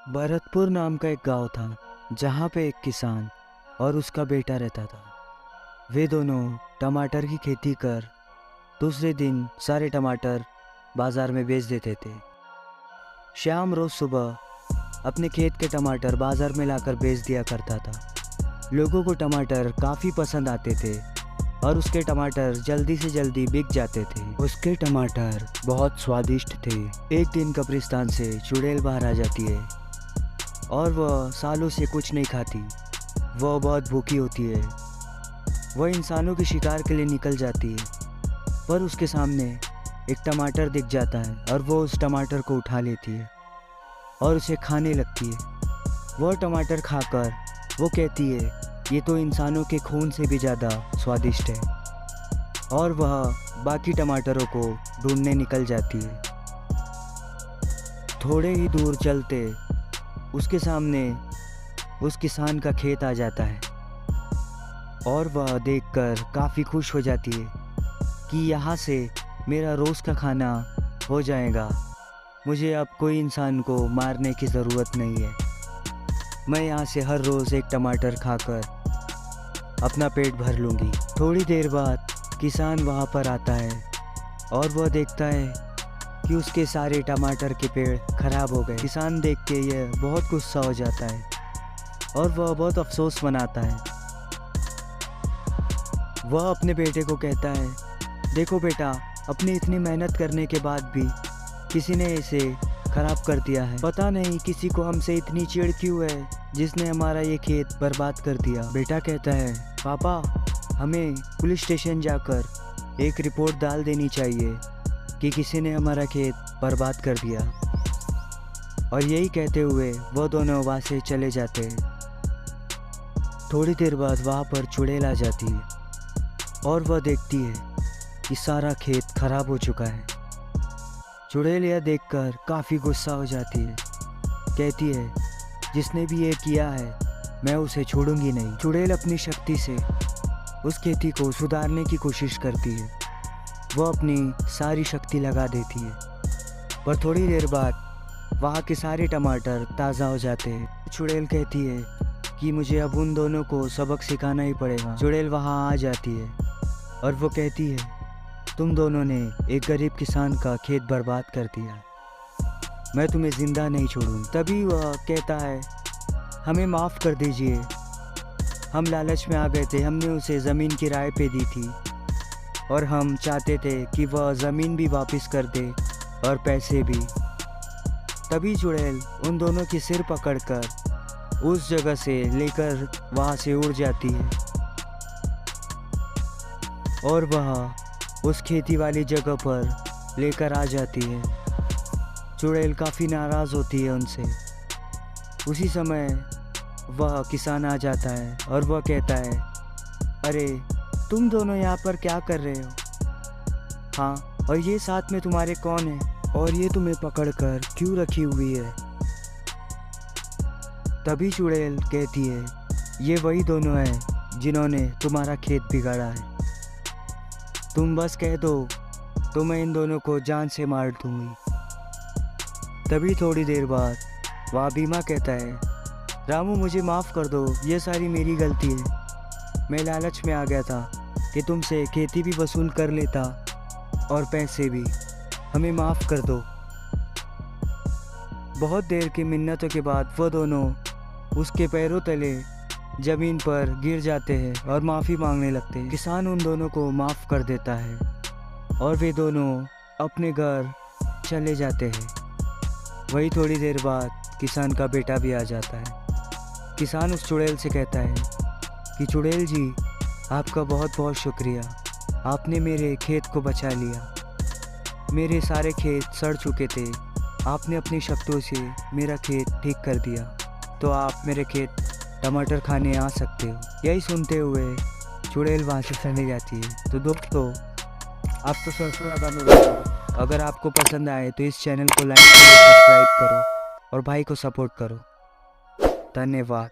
भरतपुर नाम का एक गांव था जहाँ पे एक किसान और उसका बेटा रहता था। वे दोनों टमाटर की खेती कर दूसरे दिन सारे टमाटर बाज़ार में बेच देते थे। श्याम रोज़ सुबह अपने खेत के टमाटर बाज़ार में लाकर बेच दिया करता था। लोगों को टमाटर काफ़ी पसंद आते थे और उसके टमाटर जल्दी से जल्दी बिक जाते थे। उसके टमाटर बहुत स्वादिष्ट थे। एक दिन कब्रिस्तान से चुड़ैल बाहर आ जाती है और वह सालों से कुछ नहीं खाती। वह बहुत भूखी होती है। वह इंसानों के शिकार के लिए निकल जाती है, पर उसके सामने एक टमाटर दिख जाता है और वो उस टमाटर को उठा लेती है और उसे खाने लगती है। वह टमाटर खाकर वो कहती है, ये तो इंसानों के खून से भी ज़्यादा स्वादिष्ट है, और वह बाकी टमाटरों को ढूंढने निकल जाती है। थोड़े ही दूर चलते उसके सामने उस किसान का खेत आ जाता है और वह देखकर काफ़ी खुश हो जाती है कि यहाँ से मेरा रोज़ का खाना हो जाएगा। मुझे अब कोई इंसान को मारने की ज़रूरत नहीं है। मैं यहाँ से हर रोज़ एक टमाटर खाकर अपना पेट भर लूँगी। थोड़ी देर बाद किसान वहाँ पर आता है और वह देखता है कि उसके सारे टमाटर के पेड़ खराब हो गए। किसान देख के यह बहुत गुस्सा हो जाता है और वह बहुत अफसोस मनाता है। वह अपने बेटे को कहता है, देखो बेटा, अपनी इतनी मेहनत करने के बाद भी किसी ने इसे खराब कर दिया है। पता नहीं किसी को हमसे इतनी चिढ़ क्यों है जिसने हमारा ये खेत बर्बाद कर दिया। बेटा कहता है, पापा, हमें पुलिस स्टेशन जाकर एक रिपोर्ट डाल देनी चाहिए कि किसी ने हमारा खेत बर्बाद कर दिया। और यही कहते हुए वो दोनों वहाँ से चले जाते हैं। थोड़ी देर बाद वहाँ पर चुड़ैल आ जाती है और वह देखती है कि सारा खेत खराब हो चुका है। चुड़ैल यह देखकर काफ़ी गुस्सा हो जाती है। कहती है, जिसने भी ये किया है मैं उसे छोड़ूंगी नहीं। चुड़ैल अपनी शक्ति से उस खेती को सुधारने की कोशिश करती है। वह अपनी सारी शक्ति लगा देती है, पर थोड़ी देर बाद वहाँ के सारे टमाटर ताज़ा हो जाते हैं। चुड़ैल कहती है कि मुझे अब उन दोनों को सबक सिखाना ही पड़ेगा। चुड़ैल वहाँ आ जाती है और वो कहती है, तुम दोनों ने एक गरीब किसान का खेत बर्बाद कर दिया, मैं तुम्हें ज़िंदा नहीं छोड़ूंगी। तभी वह कहता है, हमें माफ़ कर दीजिए, हम लालच में आ गए थे। हमने उसे ज़मीन किराए पे दी थी और हम चाहते थे कि वह ज़मीन भी वापस कर दे और पैसे भी। तभी चुड़ैल उन दोनों की सिर पकड़कर उस जगह से लेकर वहाँ से उड़ जाती है और वह उस खेती वाली जगह पर लेकर आ जाती है। चुड़ैल काफ़ी नाराज़ होती है उनसे। उसी समय वह किसान आ जाता है और वह कहता है, अरे तुम दोनों यहाँ पर क्या कर रहे हो? हाँ, और ये साथ में तुम्हारे कौन है और ये तुम्हें पकड़कर क्यों रखी हुई है? तभी चुड़ैल कहती है, ये वही दोनों हैं जिन्होंने तुम्हारा खेत बिगाड़ा है। तुम बस कह दो तो मैं इन दोनों को जान से मार दूंगी। तभी थोड़ी देर बाद वह भीमा कहता है, रामू, मुझे माफ़ कर दो, ये सारी मेरी गलती है। मैं लालच में आ गया था कि तुमसे खेती भी वसूल कर लेता और पैसे भी। हमें माफ़ कर दो। बहुत देर की मिन्नतों के बाद वो दोनों उसके पैरों तले ज़मीन पर गिर जाते हैं और माफ़ी मांगने लगते हैं। किसान उन दोनों को माफ़ कर देता है और वे दोनों अपने घर चले जाते हैं। वही थोड़ी देर बाद किसान का बेटा भी आ जाता है। किसान उस चुड़ैल से कहता है कि चुड़ैल जी, आपका बहुत बहुत शुक्रिया, आपने मेरे खेत को बचा लिया। मेरे सारे खेत सड़ चुके थे, आपने अपनी शक्तियों से मेरा खेत ठीक कर दिया, तो आप मेरे खेत टमाटर खाने आ सकते हो। यही सुनते हुए चुड़ैल वहाँ से चली जाती है। तो दोस्तों, आप तो सब्सक्राइब, अगर आपको पसंद आए तो इस चैनल को लाइक करो, सब्सक्राइब करो और भाई को सपोर्ट करो। धन्यवाद।